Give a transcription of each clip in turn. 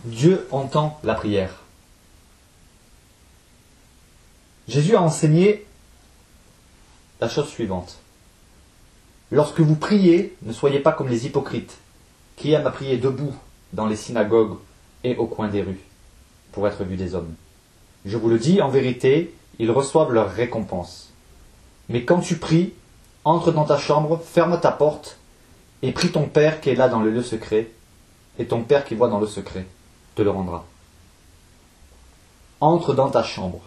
Dieu entend la prière. Jésus a enseigné la chose suivante. Lorsque vous priez, ne soyez pas comme les hypocrites, qui aiment à prier debout dans les synagogues et au coin des rues, pour être vus des hommes. Je vous le dis, en vérité, ils reçoivent leur récompense. Mais quand tu pries, entre dans ta chambre, ferme ta porte, et prie ton Père qui est là dans le lieu secret, et ton Père qui voit dans le secret te le rendra. Entre dans ta chambre,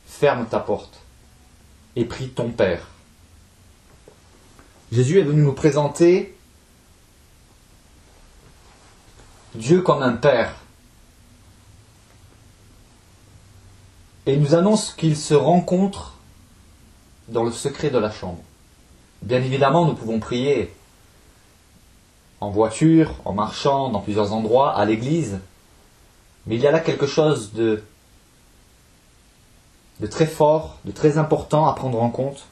ferme ta porte, et prie ton Père. Jésus est venu nous présenter Dieu comme un Père. Et il nous annonce qu'il se rencontre dans le secret de la chambre. Bien évidemment, nous pouvons prier en voiture, en marchant, dans plusieurs endroits, à l'église. Mais il y a là quelque chose de très fort, de très important à prendre en compte.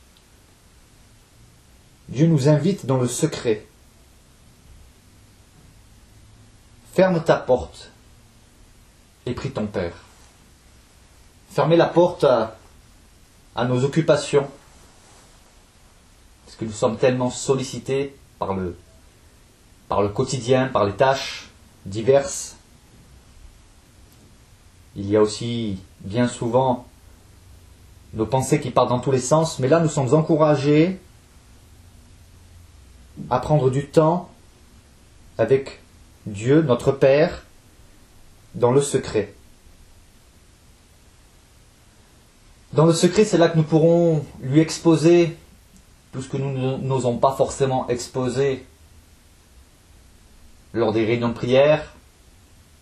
Dieu nous invite dans le secret. Ferme ta porte et prie ton Père. Fermez la porte à nos occupations, parce que nous sommes tellement sollicités par le quotidien, par les tâches diverses. Il y a aussi bien souvent nos pensées qui partent dans tous les sens, mais là nous sommes encouragés à prendre du temps avec Dieu, notre Père, dans le secret. Dans le secret, c'est là que nous pourrons lui exposer tout ce que nous n'osons pas forcément exposer lors des réunions de prière,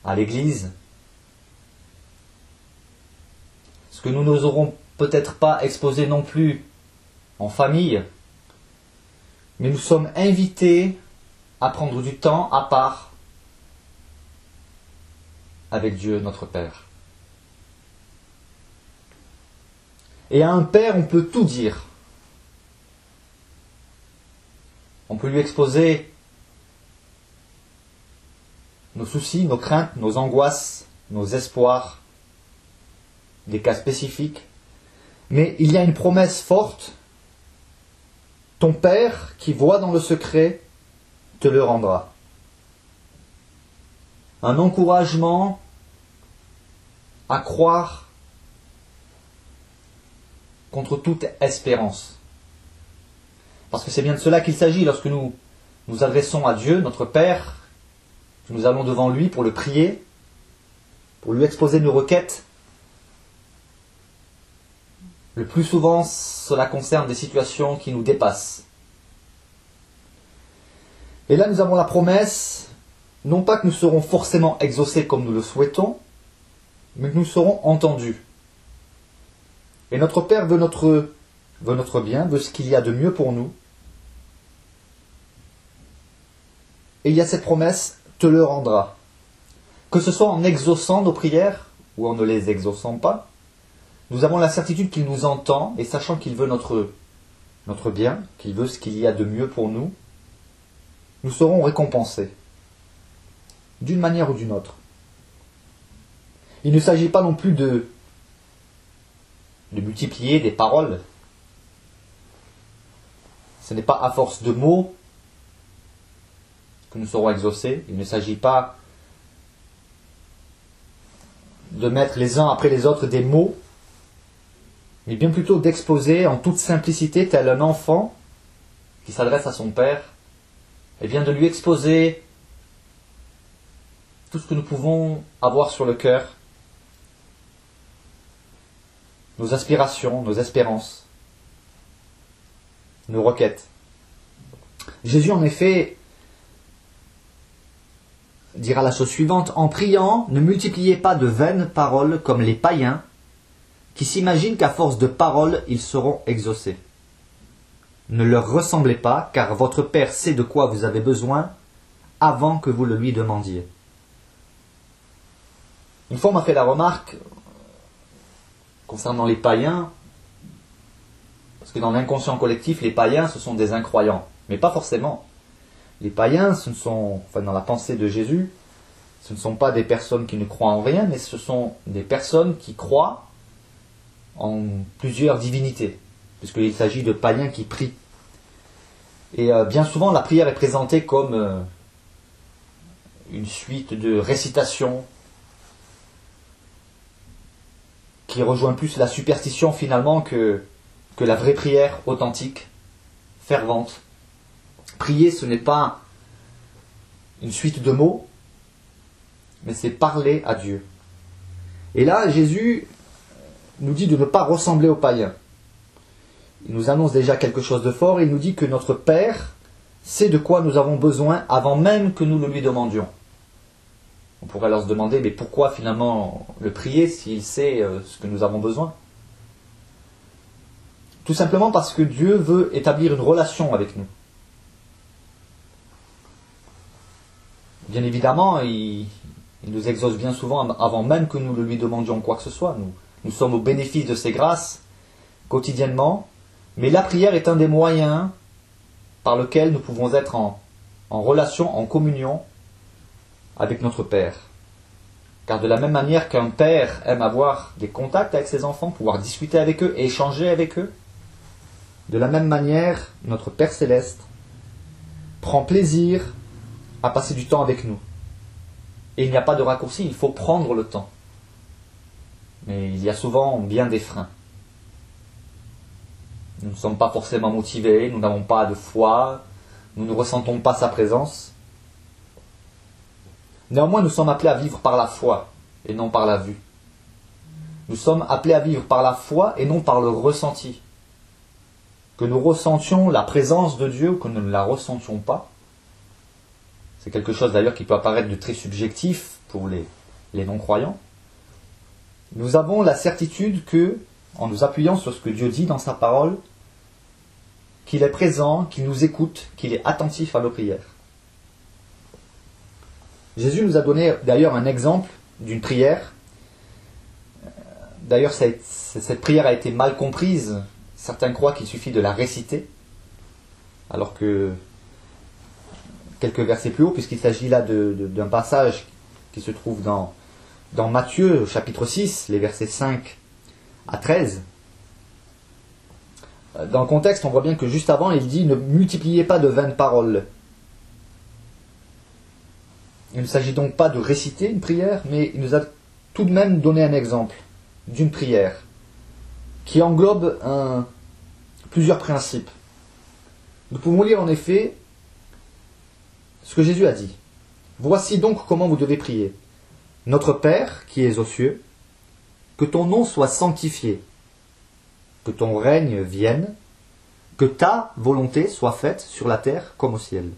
à l'église. Ce que nous n'oserons peut-être pas exposer non plus en famille. Mais nous sommes invités à prendre du temps à part avec Dieu, notre Père. Et à un Père, on peut tout dire. On peut lui exposer nos soucis, nos craintes, nos angoisses, nos espoirs, des cas spécifiques. Mais il y a une promesse forte. Ton Père, qui voit dans le secret, te le rendra. Un encouragement à croire contre toute espérance. Parce que c'est bien de cela qu'il s'agit lorsque nous nous adressons à Dieu, notre Père, que nous allons devant lui pour le prier, pour lui exposer nos requêtes. Le plus souvent, cela concerne des situations qui nous dépassent. Et là, nous avons la promesse, non pas que nous serons forcément exaucés comme nous le souhaitons, mais que nous serons entendus. Et notre Père veut notre bien, veut ce qu'il y a de mieux pour nous. Et il y a cette promesse, te le rendra. Que ce soit en exaucant nos prières, ou en ne les exauçant pas, nous avons la certitude qu'il nous entend, et sachant qu'il veut notre bien, qu'il veut ce qu'il y a de mieux pour nous, nous serons récompensés, d'une manière ou d'une autre. Il ne s'agit pas non plus de multiplier des paroles. Ce n'est pas à force de mots que nous serons exaucés. Il ne s'agit pas de mettre les uns après les autres des mots, mais bien plutôt d'exposer en toute simplicité, tel un enfant qui s'adresse à son Père, et bien de lui exposer tout ce que nous pouvons avoir sur le cœur, nos aspirations, nos espérances, nos requêtes. Jésus, en effet, dira la chose suivante: en priant, ne multipliez pas de vaines paroles comme les païens, qui s'imaginent qu'à force de paroles, ils seront exaucés. Ne leur ressemblez pas, car votre Père sait de quoi vous avez besoin avant que vous le lui demandiez. Une fois, on m'a fait la remarque concernant les païens, parce que dans l'inconscient collectif, les païens, ce sont des incroyants. Mais pas forcément. Les païens, ce ne sont, enfin, dans la pensée de Jésus, Ce ne sont pas des personnes qui ne croient en rien, mais ce sont des personnes qui croient en plusieurs divinités, puisqu'il s'agit de païens qui prient. Et bien souvent, la prière est présentée comme une suite de récitations qui rejoint plus la superstition finalement que la vraie prière authentique, fervente. Prier, ce n'est pas une suite de mots, mais c'est parler à Dieu. Et là, Jésus nous dit de ne pas ressembler aux païens. Il nous annonce déjà quelque chose de fort. Il nous dit que notre Père sait de quoi nous avons besoin avant même que nous le lui demandions. On pourrait alors se demander, mais pourquoi finalement le prier s'il sait ce que nous avons besoin ? Tout simplement parce que Dieu veut établir une relation avec nous. Bien évidemment, il nous exauce bien souvent avant même que nous le lui demandions quoi que ce soit. Nous sommes au bénéfice de ses grâces quotidiennement, mais la prière est un des moyens par lequel nous pouvons être en relation, en communion avec notre Père. Car de la même manière qu'un père aime avoir des contacts avec ses enfants, pouvoir discuter avec eux et échanger avec eux, de la même manière, notre Père Céleste prend plaisir à passer du temps avec nous. Et il n'y a pas de raccourci, il faut prendre le temps. Mais il y a souvent bien des freins. Nous ne sommes pas forcément motivés, nous n'avons pas de foi, nous ne ressentons pas sa présence. Néanmoins, nous sommes appelés à vivre par la foi et non par la vue. Nous sommes appelés à vivre par la foi et non par le ressenti. Que nous ressentions la présence de Dieu ou que nous ne la ressentions pas, c'est quelque chose d'ailleurs qui peut apparaître de très subjectif pour les non-croyants. Nous avons la certitude que, en nous appuyant sur ce que Dieu dit dans sa parole, qu'il est présent, qu'il nous écoute, qu'il est attentif à nos prières. Jésus nous a donné d'ailleurs un exemple d'une prière. D'ailleurs, cette prière a été mal comprise. Certains croient qu'il suffit de la réciter, alors que quelques versets plus haut, puisqu'il s'agit là d'un passage qui se trouve dans Matthieu, au chapitre 6, les versets 5 à 13. Dans le contexte, on voit bien que juste avant, il dit « Ne multipliez pas de vaines paroles ». Il ne s'agit donc pas de réciter une prière, mais il nous a tout de même donné un exemple d'une prière qui englobe plusieurs principes. Nous pouvons lire en effet ce que Jésus a dit. « Voici donc comment vous devez prier. Notre Père qui es aux cieux, que ton nom soit sanctifié, que ton règne vienne, que ta volonté soit faite sur la terre comme au ciel.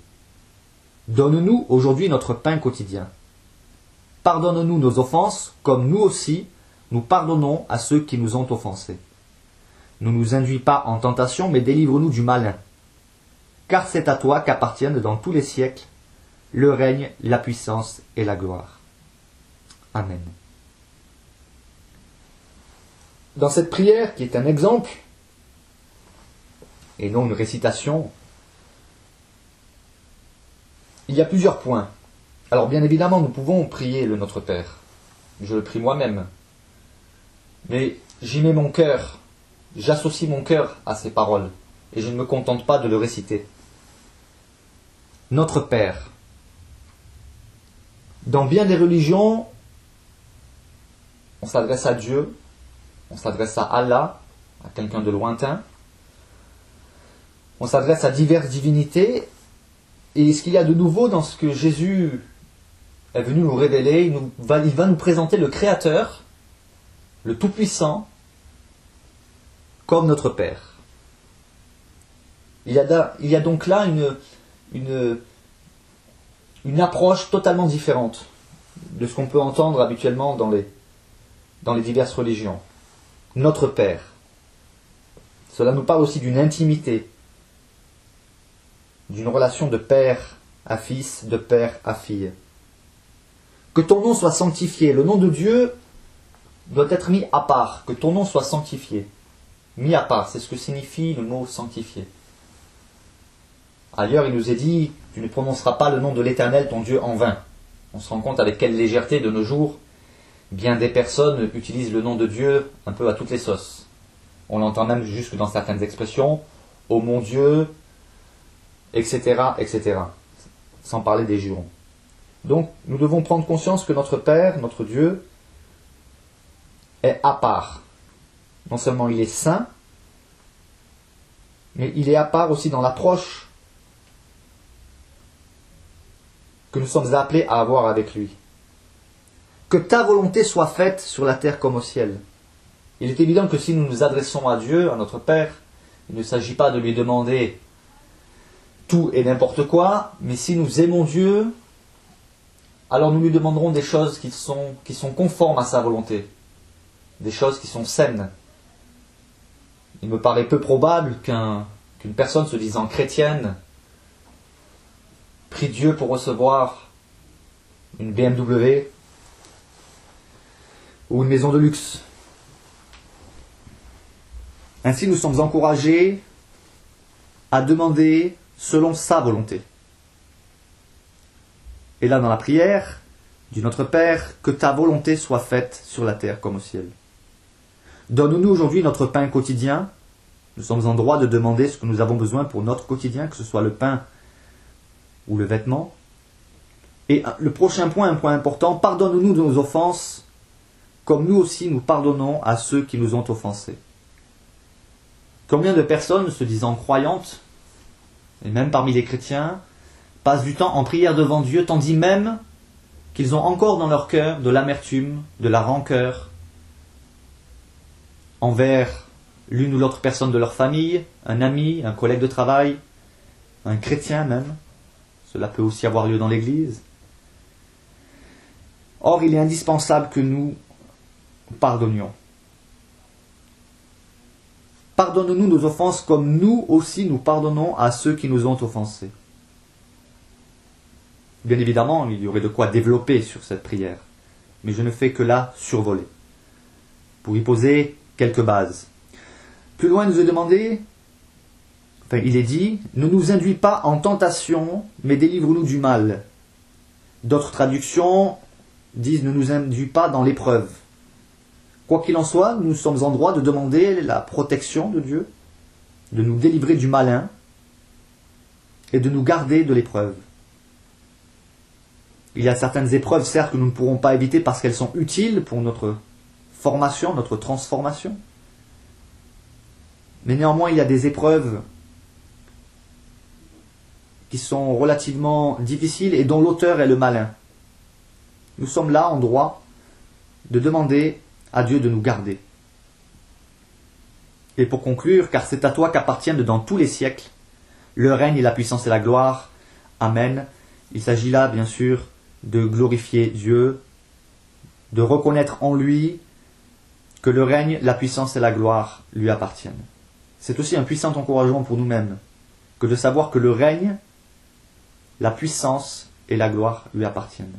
Donne-nous aujourd'hui notre pain quotidien. Pardonne-nous nos offenses, comme nous aussi, nous pardonnons à ceux qui nous ont offensés. Ne nous induis pas en tentation, mais délivre-nous du malin. Car c'est à toi qu'appartiennent dans tous les siècles le règne, la puissance et la gloire. Amen. » Dans cette prière, qui est un exemple, et non une récitation, il y a plusieurs points. Alors bien évidemment, nous pouvons prier le Notre Père. Je le prie moi-même. Mais j'y mets mon cœur, j'associe mon cœur à ces paroles, et je ne me contente pas de le réciter. Notre Père. Dans bien des religions, on s'adresse à Dieu, on s'adresse à Allah, à quelqu'un de lointain. On s'adresse à diverses divinités. Et ce qu'il y a de nouveau dans ce que Jésus est venu nous révéler, il va nous présenter le Créateur, le Tout-Puissant, comme notre Père. Il y a donc là une approche totalement différente de ce qu'on peut entendre habituellement dans les diverses religions. Notre Père. Cela nous parle aussi d'une intimité, d'une relation de père à fils, de père à fille. Que ton nom soit sanctifié. Le nom de Dieu doit être mis à part. Que ton nom soit sanctifié. Mis à part, c'est ce que signifie le mot sanctifié. Ailleurs, il nous est dit, tu ne prononceras pas le nom de l'Éternel, ton Dieu, en vain. On se rend compte avec quelle légèreté de nos jours, bien des personnes utilisent le nom de Dieu un peu à toutes les sauces. On l'entend même jusque dans certaines expressions, ô mon Dieu, etc., etc. Sans parler des jurons. Donc, nous devons prendre conscience que notre Père, notre Dieu, est à part. Non seulement il est saint, mais il est à part aussi dans l'approche que nous sommes appelés à avoir avec lui. Que ta volonté soit faite sur la terre comme au ciel. Il est évident que si nous nous adressons à Dieu, à notre Père, il ne s'agit pas de lui demander tout et n'importe quoi, mais si nous aimons Dieu, alors nous lui demanderons des choses qui sont conformes à sa volonté, des choses qui sont saines. Il me paraît peu probable qu'une personne se disant chrétienne prie Dieu pour recevoir une BMW ou une maison de luxe. Ainsi, nous sommes encouragés à demander selon sa volonté. Et là, dans la prière du Notre Père, que ta volonté soit faite sur la terre comme au ciel. Donne-nous aujourd'hui notre pain quotidien. Nous sommes en droit de demander ce que nous avons besoin pour notre quotidien, que ce soit le pain ou le vêtement. Et le prochain point, un point important, pardonne-nous de nos offenses, comme nous aussi nous pardonnons à ceux qui nous ont offensés. Combien de personnes se disant croyantes, et même parmi les chrétiens, passent du temps en prière devant Dieu, tandis même qu'ils ont encore dans leur cœur de l'amertume, de la rancœur envers l'une ou l'autre personne de leur famille, un ami, un collègue de travail, un chrétien même. Cela peut aussi avoir lieu dans l'Église. Or, il est indispensable que nous pardonnions. Pardonne-nous nos offenses comme nous aussi nous pardonnons à ceux qui nous ont offensés. Bien évidemment, il y aurait de quoi développer sur cette prière, mais je ne fais que la survoler, pour y poser quelques bases. Plus loin, il nous est demandé, il est dit, ne nous induis pas en tentation, mais délivre-nous du mal. D'autres traductions disent, ne nous induis pas dans l'épreuve. Quoi qu'il en soit, nous sommes en droit de demander la protection de Dieu, de nous délivrer du malin et de nous garder de l'épreuve. Il y a certaines épreuves, certes, que nous ne pourrons pas éviter parce qu'elles sont utiles pour notre formation, notre transformation. Mais néanmoins, il y a des épreuves qui sont relativement difficiles et dont l'auteur est le malin. Nous sommes là en droit de demander à Dieu de nous garder. Et pour conclure, car c'est à toi qu'appartiennent dans tous les siècles le règne et la puissance et la gloire. Amen. Il s'agit là, bien sûr, de glorifier Dieu, de reconnaître en lui que le règne, la puissance et la gloire lui appartiennent. C'est aussi un puissant encouragement pour nous-mêmes que de savoir que le règne, la puissance et la gloire lui appartiennent.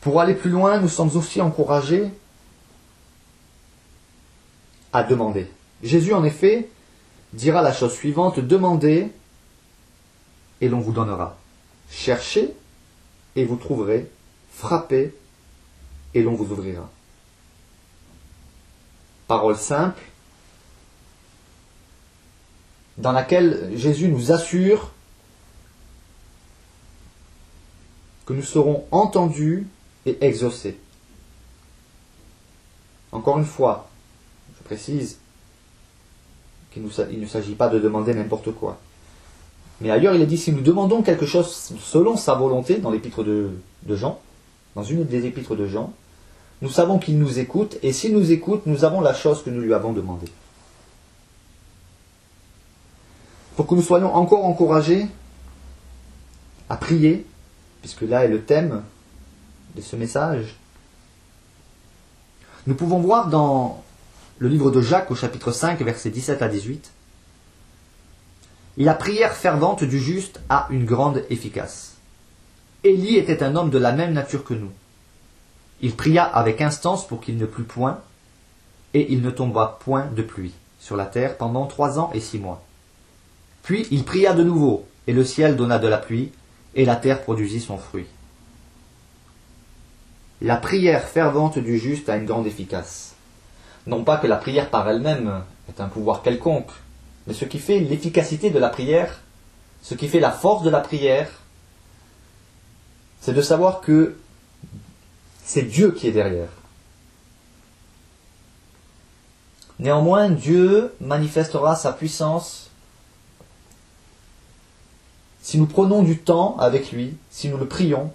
Pour aller plus loin, nous sommes aussi encouragés à demander. Jésus, en effet, dira la chose suivante, demandez et l'on vous donnera. Cherchez et vous trouverez. Frappez et l'on vous ouvrira. Parole simple dans laquelle Jésus nous assure que nous serons entendus et exaucés. Encore une fois, je précise qu'il ne s'agit pas de demander n'importe quoi. Mais ailleurs, il est dit, si nous demandons quelque chose selon sa volonté, dans l'épître de Jean, dans une des épîtres de Jean, nous savons qu'il nous écoute, et s'il nous écoute, nous avons la chose que nous lui avons demandée. Pour que nous soyons encore encouragés à prier, puisque là est le thème de ce message, nous pouvons voir dans le livre de Jacques, au chapitre 5, versets 17 à 18, la prière fervente du juste a une grande efficace. Élie était un homme de la même nature que nous. Il pria avec instance pour qu'il ne plût point, et il ne tomba point de pluie sur la terre pendant 3 ans et 6 mois. Puis il pria de nouveau, et le ciel donna de la pluie, et la terre produisit son fruit. La prière fervente du juste a une grande efficace. Non pas que la prière par elle-même est un pouvoir quelconque, mais ce qui fait l'efficacité de la prière, ce qui fait la force de la prière, c'est de savoir que c'est Dieu qui est derrière. Néanmoins, Dieu manifestera sa puissance si nous prenons du temps avec lui, si nous le prions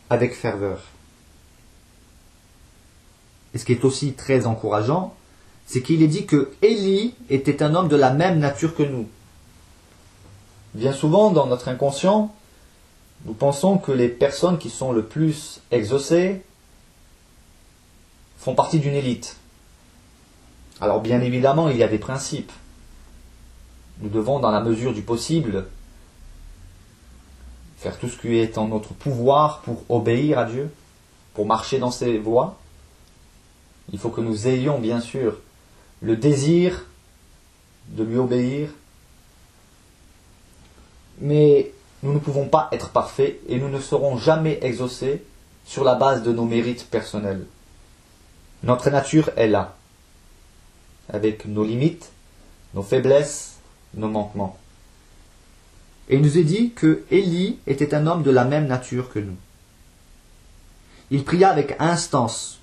avec ferveur. Et ce qui est aussi très encourageant, c'est qu'il est dit que Élie était un homme de la même nature que nous. Bien souvent, dans notre inconscient, nous pensons que les personnes qui sont le plus exaucées font partie d'une élite. Alors bien évidemment, il y a des principes. Nous devons, dans la mesure du possible, faire tout ce qui est en notre pouvoir pour obéir à Dieu, pour marcher dans ses voies. Il faut que nous ayons, bien sûr, le désir de lui obéir. Mais nous ne pouvons pas être parfaits et nous ne serons jamais exaucés sur la base de nos mérites personnels. Notre nature est là, avec nos limites, nos faiblesses, nos manquements. Et il nous est dit que Élie était un homme de la même nature que nous. Il pria avec instance,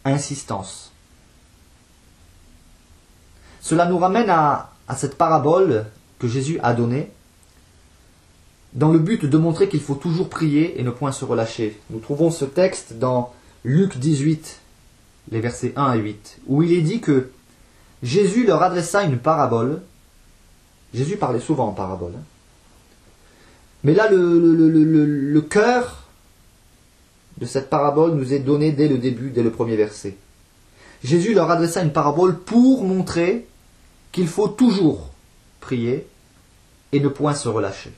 insistance. Cela nous ramène à cette parabole que Jésus a donnée, dans le but de montrer qu'il faut toujours prier et ne point se relâcher. Nous trouvons ce texte dans Luc 18, les versets 1 à 8, où il est dit que Jésus leur adressa une parabole. Jésus parlait souvent en parabole. Mais là, le cœur de cette parabole nous est donné dès le début, dès le premier verset. Jésus leur adressa une parabole pour montrer qu'il faut toujours prier et ne point se relâcher.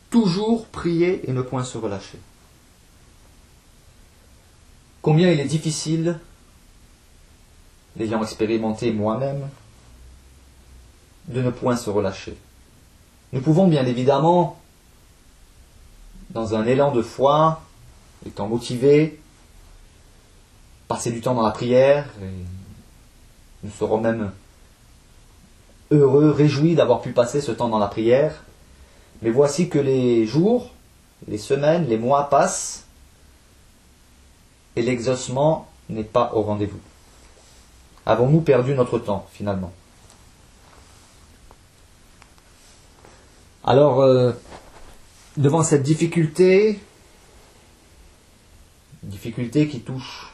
Toujours prier et ne point se relâcher. Combien il est difficile, l'ayant expérimenté moi-même, de ne point se relâcher. Nous pouvons bien évidemment, dans un élan de foi, étant motivés, passer du temps dans la prière, et nous serons même heureux, réjouis d'avoir pu passer ce temps dans la prière. Mais voici que les jours, les semaines, les mois passent, et l'exaucement n'est pas au rendez-vous. Avons-nous perdu notre temps, finalement? Alors, devant cette difficulté qui touche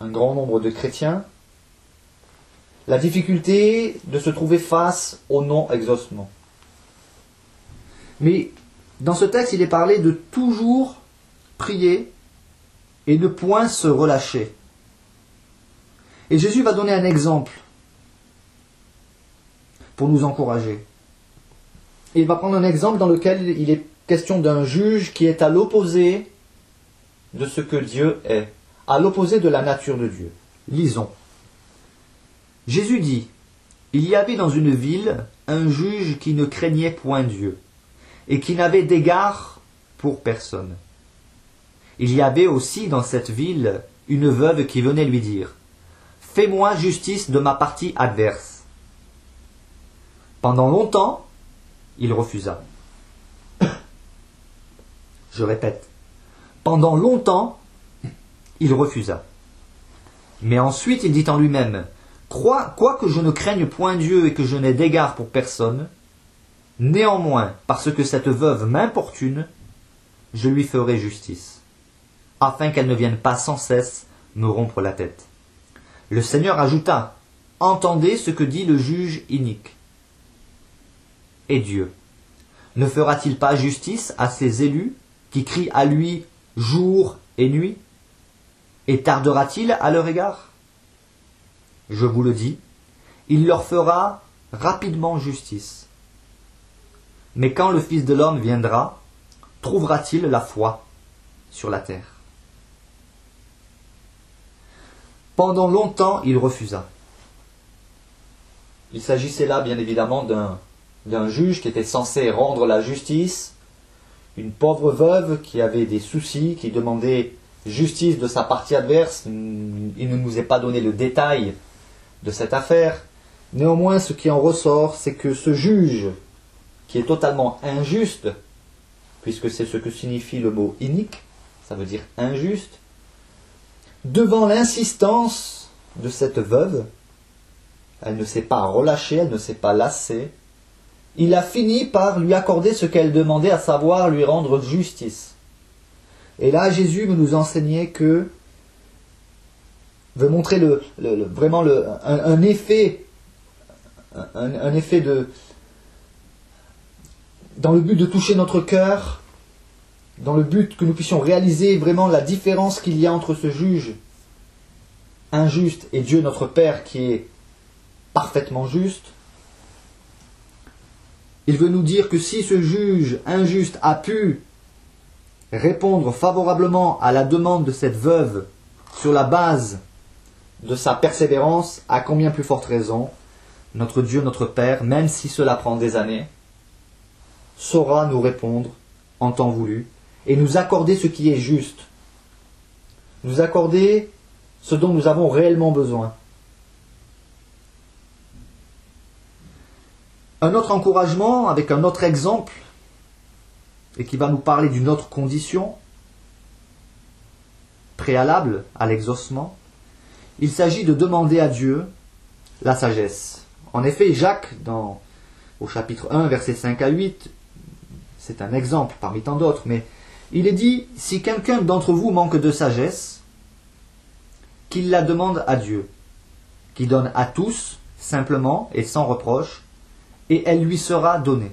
un grand nombre de chrétiens, la difficulté de se trouver face au non-exaucement. Mais dans ce texte, il est parlé de toujours prier et ne point se relâcher. Et Jésus va donner un exemple pour nous encourager. Et il va prendre un exemple dans lequel il est question d'un juge qui est à l'opposé de ce que Dieu est, à l'opposé de la nature de Dieu. Lisons. Jésus dit, « Il y avait dans une ville un juge qui ne craignait point Dieu, et qui n'avait d'égard pour personne. Il y avait aussi dans cette ville une veuve qui venait lui dire, « Fais-moi justice de ma partie adverse. » Pendant longtemps, il refusa. Je répète, pendant longtemps, il refusa. Mais ensuite il dit en lui-même, quoique je ne craigne point Dieu et que je n'ai d'égard pour personne, néanmoins, parce que cette veuve m'importune, je lui ferai justice, afin qu'elle ne vienne pas sans cesse me rompre la tête. Le Seigneur ajouta, entendez ce que dit le juge inique. Et Dieu, ne fera-t-il pas justice à ses élus qui crient à lui jour et nuit? Et tardera-t-il à leur égard? Je vous le dis, il leur fera rapidement justice. Mais quand le Fils de l'homme viendra, trouvera-t-il la foi sur la terre? Pendant longtemps, il refusa. Il s'agissait là, bien évidemment, d'un juge qui était censé rendre la justice, une pauvre veuve qui avait des soucis, qui demandait justice de sa partie adverse. Il ne nous est pas donné le détail de cette affaire. Néanmoins, ce qui en ressort, c'est que ce juge, qui est totalement injuste, puisque c'est ce que signifie le mot inique, ça veut dire injuste, devant l'insistance de cette veuve, elle ne s'est pas relâchée, elle ne s'est pas lassée, il a fini par lui accorder ce qu'elle demandait, à savoir lui rendre justice. Et là, Jésus veut nous enseigner veut montrer vraiment un effet, un effet dans le but de toucher notre cœur, dans le but que nous puissions réaliser vraiment la différence qu'il y a entre ce juge injuste et Dieu notre Père qui est parfaitement juste. Il veut nous dire que si ce juge injuste a pu répondre favorablement à la demande de cette veuve sur la base de sa persévérance, à combien plus forte raison, notre Dieu, notre Père, même si cela prend des années, saura nous répondre en temps voulu et nous accorder ce qui est juste, nous accorder ce dont nous avons réellement besoin. Un autre encouragement avec un autre exemple, et qui va nous parler d'une autre condition préalable à l'exaucement, il s'agit de demander à Dieu la sagesse. En effet, Jacques, au chapitre 1, versets 5 à 8, c'est un exemple parmi tant d'autres, mais il est dit, si quelqu'un d'entre vous manque de sagesse, qu'il la demande à Dieu, qui donne à tous, simplement et sans reproche, et elle lui sera donnée.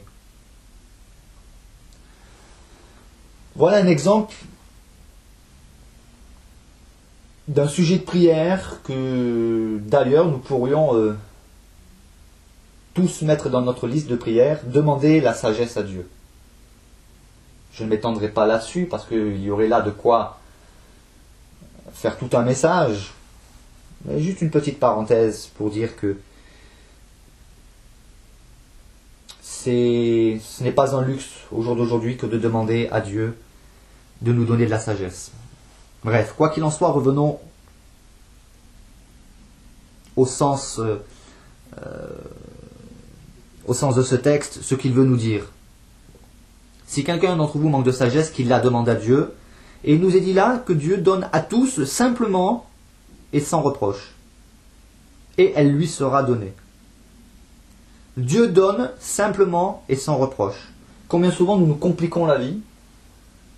Voilà un exemple d'un sujet de prière que d'ailleurs nous pourrions tous mettre dans notre liste de prières, demander la sagesse à Dieu. Je ne m'étendrai pas là-dessus parce qu'il y aurait là de quoi faire tout un message. Mais juste une petite parenthèse pour dire que ce n'est pas un luxe au jour d'aujourd'hui que de demander à Dieu de nous donner de la sagesse. Bref, quoi qu'il en soit, revenons au sens de ce texte, ce qu'il veut nous dire. Si quelqu'un d'entre vous manque de sagesse, qu'il la demande à Dieu. Et il nous est dit là que Dieu donne à tous simplement et sans reproche. Et elle lui sera donnée. Dieu donne simplement et sans reproche. Combien souvent nous nous compliquons la vie.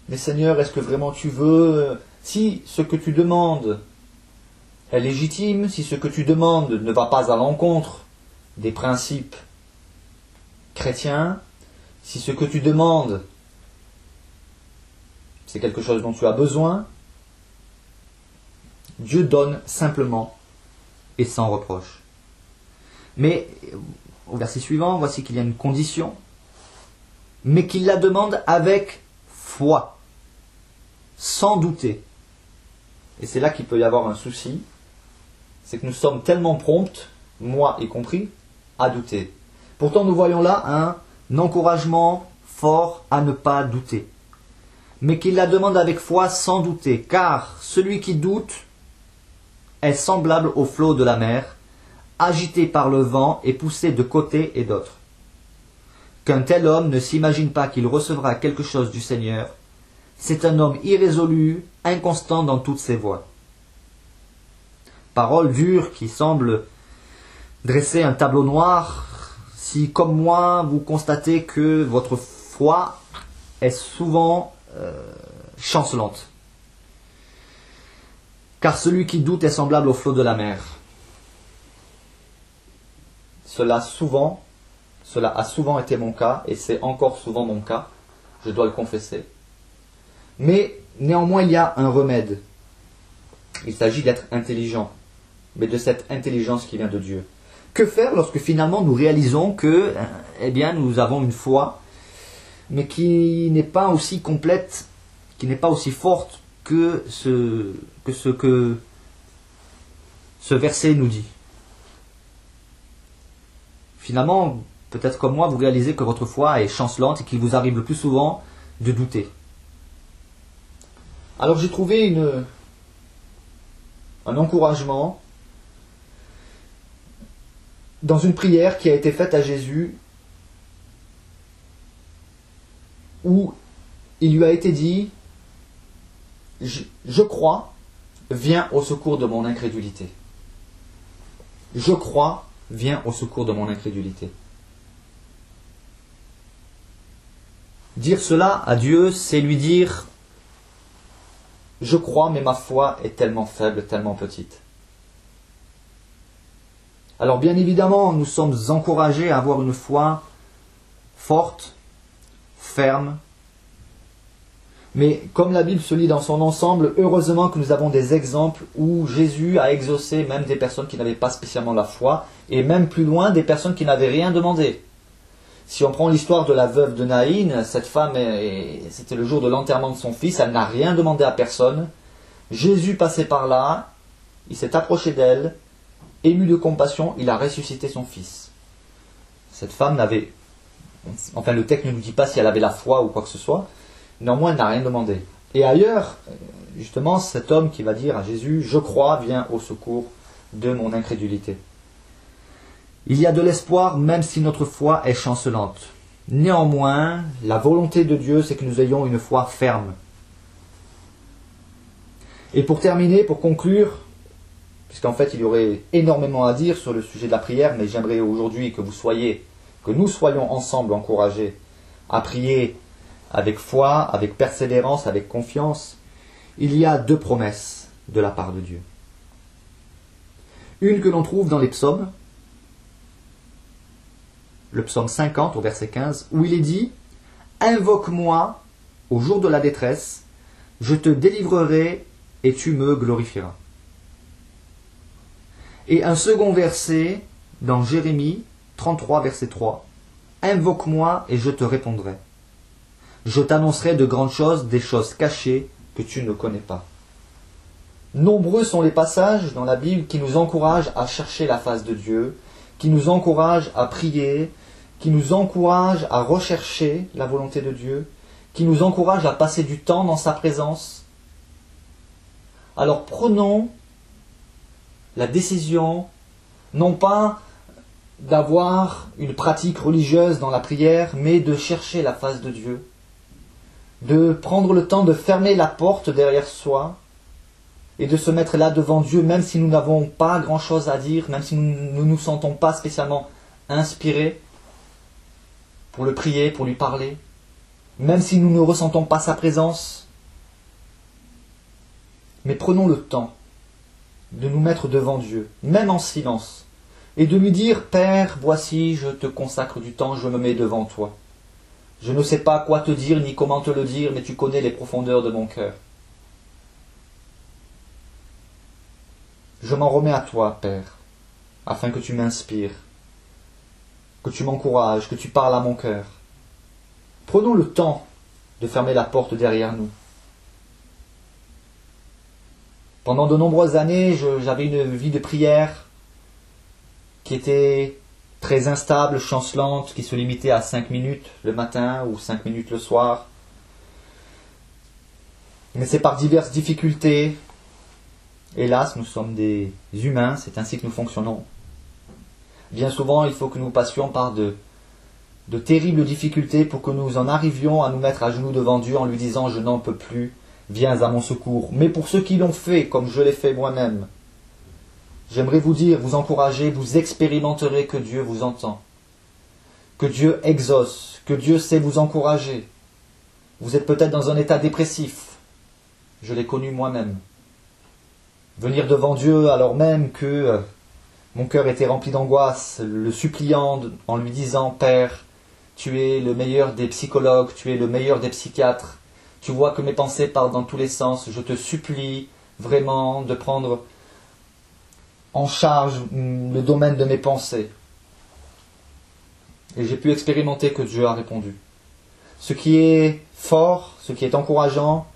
Mais Seigneur, est-ce que vraiment tu veux... Si ce que tu demandes est légitime, si ce que tu demandes ne va pas à l'encontre des principes chrétiens, si ce que tu demandes c'est quelque chose dont tu as besoin, Dieu donne simplement et sans reproche. Mais au verset suivant, voici qu'il y a une condition, mais qu'il la demande avec foi, sans douter. Et c'est là qu'il peut y avoir un souci, c'est que nous sommes tellement prompts, moi y compris, à douter. Pourtant nous voyons là un encouragement fort à ne pas douter. Mais qu'il la demande avec foi sans douter, car celui qui doute est semblable au flot de la mer, agité par le vent et poussé de côté et d'autre. Qu'un tel homme ne s'imagine pas qu'il recevra quelque chose du Seigneur, c'est un homme irrésolu, inconstant dans toutes ses voies. Parole dure qui semble dresser un tableau noir, si comme moi vous constatez que votre foi est souvent chancelante. Car celui qui doute est semblable au flot de la mer. Cela a souvent été mon cas, et c'est encore souvent mon cas, je dois le confesser. Mais néanmoins, il y a un remède. Il s'agit d'être intelligent, mais de cette intelligence qui vient de Dieu. Que faire lorsque finalement nous réalisons que, nous avons une foi, mais qui n'est pas aussi complète, qui n'est pas aussi forte que ce que ce verset nous dit. Finalement, peut-être comme moi, vous réalisez que votre foi est chancelante et qu'il vous arrive le plus souvent de douter. Alors j'ai trouvé un encouragement dans une prière qui a été faite à Jésus où il lui a été dit « Je crois, viens au secours de mon incrédulité. » Je crois, viens au secours de mon incrédulité. Dire cela à Dieu, c'est lui dire « Je crois, mais ma foi est tellement faible, tellement petite. » Alors bien évidemment, nous sommes encouragés à avoir une foi forte, ferme. Mais comme la Bible se lit dans son ensemble, heureusement que nous avons des exemples où Jésus a exaucé même des personnes qui n'avaient pas spécialement la foi, et même plus loin, des personnes qui n'avaient rien demandé. Si on prend l'histoire de la veuve de Naïn, cette femme, c'était le jour de l'enterrement de son fils, elle n'a rien demandé à personne. Jésus passait par là, il s'est approché d'elle, ému de compassion, il a ressuscité son fils. Cette femme n'avait, enfin le texte ne nous dit pas si elle avait la foi ou quoi que ce soit, néanmoins elle n'a rien demandé. Et ailleurs, justement, cet homme qui va dire à Jésus, je crois, viens au secours de mon incrédulité. Il y a de l'espoir même si notre foi est chancelante. Néanmoins, la volonté de Dieu, c'est que nous ayons une foi ferme. Et pour terminer, pour conclure, puisqu'en fait il y aurait énormément à dire sur le sujet de la prière, mais j'aimerais aujourd'hui que nous soyons ensemble encouragés à prier avec foi, avec persévérance, avec confiance. Il y a 2 promesses de la part de Dieu. Une que l'on trouve dans les psaumes, le psaume 50 au verset 15, où il est dit « Invoque-moi au jour de la détresse, je te délivrerai et tu me glorifieras. » Et un second verset dans Jérémie 33 verset 3, « Invoque-moi et je te répondrai. Je t'annoncerai de grandes choses, des choses cachées que tu ne connais pas. » Nombreux sont les passages dans la Bible qui nous encouragent à chercher la face de Dieu, qui nous encouragent à prier, qui nous encouragent à rechercher la volonté de Dieu, qui nous encouragent à passer du temps dans sa présence. Alors prenons la décision, non pas d'avoir une pratique religieuse dans la prière, mais de chercher la face de Dieu, de prendre le temps de fermer la porte derrière soi et de se mettre là devant Dieu, même si nous n'avons pas grand-chose à dire, même si nous ne nous sentons pas spécialement inspirés pour le prier, pour lui parler, même si nous ne ressentons pas sa présence. Mais prenons le temps de nous mettre devant Dieu, même en silence, et de lui dire « Père, voici, je te consacre du temps, je me mets devant toi. Je ne sais pas quoi te dire ni comment te le dire, mais tu connais les profondeurs de mon cœur. Je m'en remets à toi, Père, afin que tu m'inspires, que tu m'encourages, que tu parles à mon cœur. » Prenons le temps de fermer la porte derrière nous. Pendant de nombreuses années, j'avais une vie de prière qui était très instable, chancelante, qui se limitait à 5 minutes le matin ou 5 minutes le soir. Mais c'est par diverses difficultés. Hélas, nous sommes des humains, c'est ainsi que nous fonctionnons. Bien souvent, il faut que nous passions par de terribles difficultés pour que nous en arrivions à nous mettre à genoux devant Dieu en lui disant « Je n'en peux plus, viens à mon secours. » Mais pour ceux qui l'ont fait, comme je l'ai fait moi-même, j'aimerais vous dire, vous encourager, vous expérimenterez que Dieu vous entend, que Dieu exauce, que Dieu sait vous encourager. Vous êtes peut-être dans un état dépressif. Je l'ai connu moi-même. Venir devant Dieu alors même que mon cœur était rempli d'angoisse, le suppliant en lui disant « Père, tu es le meilleur des psychologues, tu es le meilleur des psychiatres. Tu vois que mes pensées partent dans tous les sens. Je te supplie vraiment de prendre en charge le domaine de mes pensées. » Et j'ai pu expérimenter que Dieu a répondu. Ce qui est fort, ce qui est encourageant,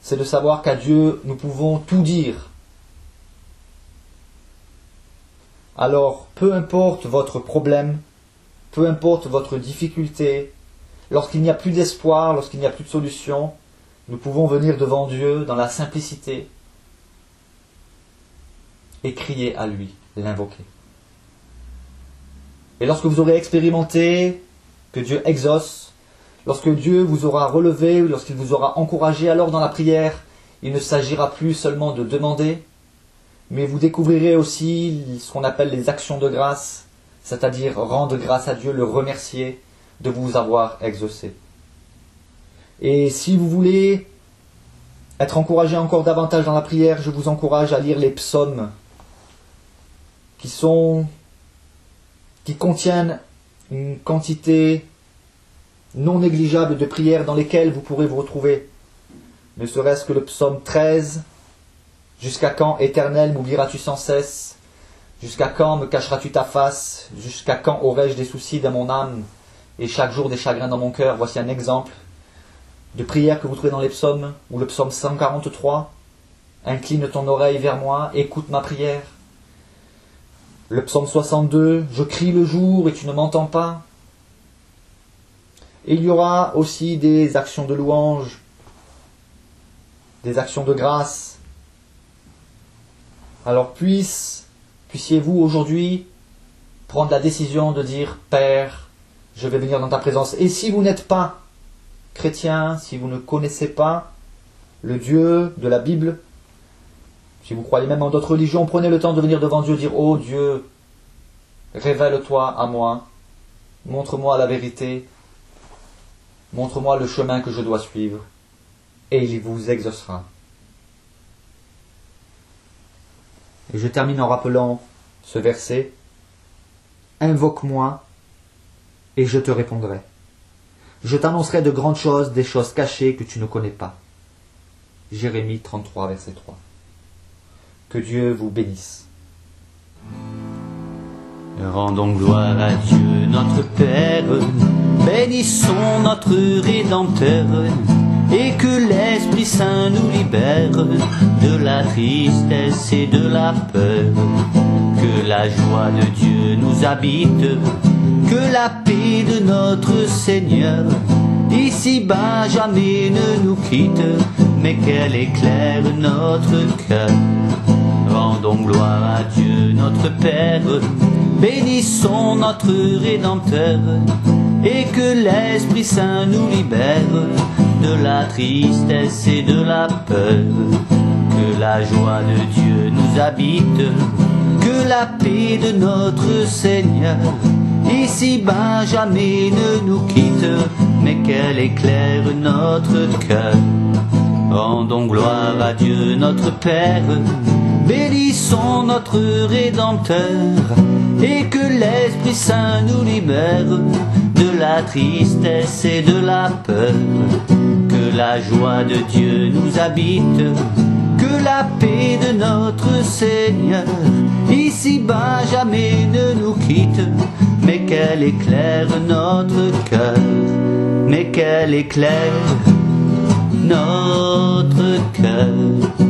c'est de savoir qu'à Dieu, nous pouvons tout dire. Alors, peu importe votre problème, peu importe votre difficulté, lorsqu'il n'y a plus d'espoir, lorsqu'il n'y a plus de solution, nous pouvons venir devant Dieu dans la simplicité et crier à lui, l'invoquer. Et lorsque vous aurez expérimenté que Dieu exauce, lorsque Dieu vous aura relevé, lorsqu'il vous aura encouragé, alors dans la prière, il ne s'agira plus seulement de demander, mais vous découvrirez aussi ce qu'on appelle les actions de grâce, c'est-à-dire rendre grâce à Dieu, le remercier de vous avoir exaucé. Et si vous voulez être encouragé encore davantage dans la prière, je vous encourage à lire les psaumes qui contiennent une quantité non négligeable de prières dans lesquelles vous pourrez vous retrouver. Ne serait-ce que le psaume 13, « Jusqu'à quand, Éternel, m'oublieras-tu sans cesse? Jusqu'à quand me cacheras-tu ta face? Jusqu'à quand aurai-je des soucis dans mon âme et chaque jour des chagrins dans mon cœur ?» Voici un exemple de prière que vous trouvez dans les psaumes, ou le psaume 143, « Incline ton oreille vers moi, écoute ma prière. » Le psaume 62, « Je crie le jour et tu ne m'entends pas. » Et il y aura aussi des actions de louange, des actions de grâce. Alors puissiez-vous aujourd'hui prendre la décision de dire « Père, je vais venir dans ta présence. » Et si vous n'êtes pas chrétien, si vous ne connaissez pas le Dieu de la Bible, si vous croyez même en d'autres religions, prenez le temps de venir devant Dieu, dire « Oh Dieu, révèle-toi à moi, montre-moi la vérité, montre-moi le chemin que je dois suivre, et il vous exaucera. » Et je termine en rappelant ce verset. « Invoque-moi, et je te répondrai. Je t'annoncerai de grandes choses, des choses cachées que tu ne connais pas. » Jérémie 33, verset 3. Que Dieu vous bénisse. Rendons gloire à Dieu notre Père, bénissons notre Rédempteur, et que l'Esprit Saint nous libère de la tristesse et de la peur. Que la joie de Dieu nous habite, que la paix de notre Seigneur ici-bas jamais ne nous quitte, mais qu'elle éclaire notre cœur. Rendons gloire à Dieu notre Père, bénissons notre Rédempteur, et que l'Esprit Saint nous libère de la tristesse et de la peur. Que la joie de Dieu nous habite, que la paix de notre Seigneur ici-bas jamais ne nous quitte, mais qu'elle éclaire notre cœur. Rendons gloire à Dieu notre Père, bénissons notre Rédempteur, et que l'Esprit Saint nous libère de la tristesse et de la peur. Que la joie de Dieu nous habite, que la paix de notre Seigneur ici-bas jamais ne nous quitte, mais qu'elle éclaire notre cœur, mais qu'elle éclaire notre cœur.